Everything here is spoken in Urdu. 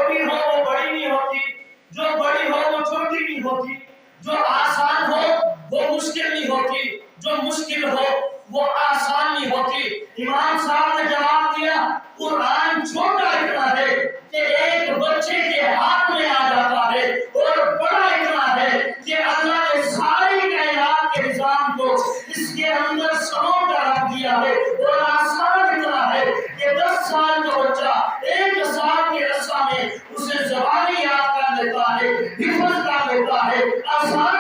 چھوٹی ہو وہ بڑی نہیں ہوتی، جو بڑی ہو وہ چھوٹی نہیں ہوتی، جو آسان ہو وہ مشکل نہیں ہوتی، جو مشکل ہو وہ آسان نہیں ہوتی۔ امام صاحب نے جواب دیا قرآن چھوٹا اتنا ہے کہ ایک بچے کے ہاتھ میں آ جاتا ہے، اور بڑا اتنا ہے کہ اللہ نے ساری کائنات کے نظام کو اس کے اندر سمو کر رکھ دیا ہے، اور آسان اتنا ہے کہ 10 سال کا بچہ 1 سال کے عرصہ میں اسے زبانی یاد کر لیتا ہے، حفظ کر لیتا ہے، آسان